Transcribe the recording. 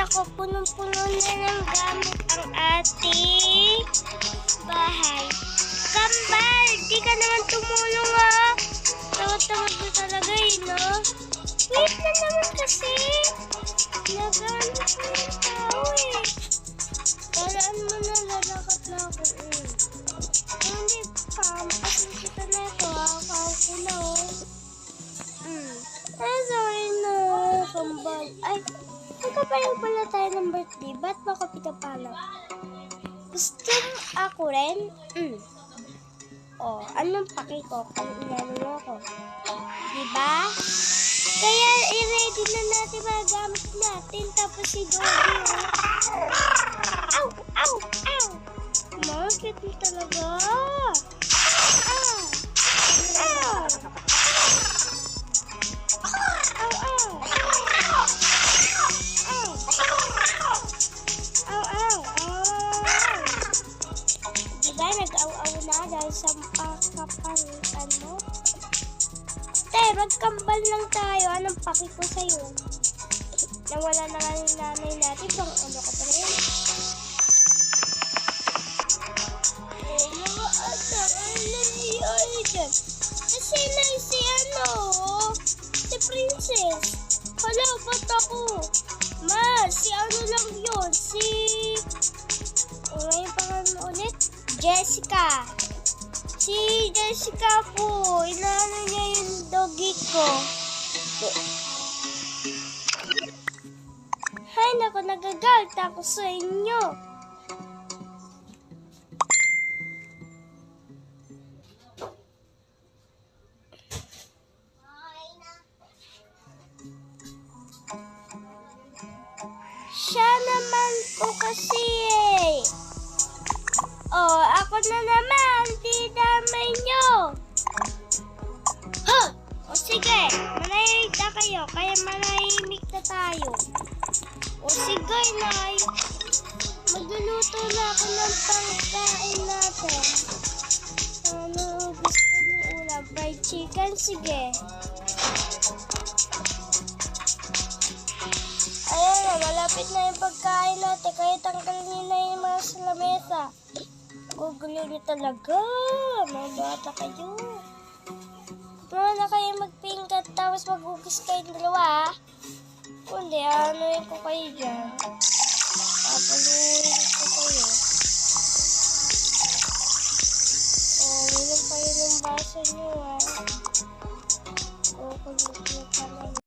nako, punong-puno na ng gamit ang ating bahay. Kambal, di ka naman tumulong ha. Tawad-tawad mo talaga no? Wait na naman kasi. Nagano ko yung tao Paraan mo na, lalakat na ako Hindi pa, makasukita na ito ha. Kauko na sorry na, kambal. Ay, magkapalang pala tayo ng birthday. Ba't ba ako pinapalak? Gusto mo ako rin? Anong paki ko kung inano mo ako? Diba? Kaya i-ready na natin mga gamit natin. Tapos si Doggy, Ow! Ow! Ow! Market mo talaga. Ow! Ow! Diba nag-aw-aw na dahil sa pakapangitan mo? Te, magkambal lang tayo. Anong paki ko sa'yo? Nawala na nga yung nanay natin. Bang ano ka pa rin? Mga anak, ano nangyayari dyan? Kasi na si si Princess. Hala, ba't ako? Ma, si ano lang yun? Ngayon pangalan ulit? Jessica. Si Jessica po. Inaano niya yung doggy ko. Hay, naku, nagagalit ako sa inyo. Siya naman po kasi ako na naman, di damay nyo. Sige, manahimik na kayo, kaya manahimik na tayo. Sige, Nay. Magluluto na ako ng pangkain natin. Ano gusto niyo ulam? Fried chicken? Sige. Ayan na, malapit na yung pagkain natin. Kaya tanggalin niyo na yung mga sa lamesa. Gugulo niyo talaga. Mga bata kayo. Mga na kayo magpingkat tapos magugis kayo dalawa. Kundi, ano ko kayo dyan. Papaluin ko kayo. Minum kayo ng baso niyo Kukulit niyo talaga.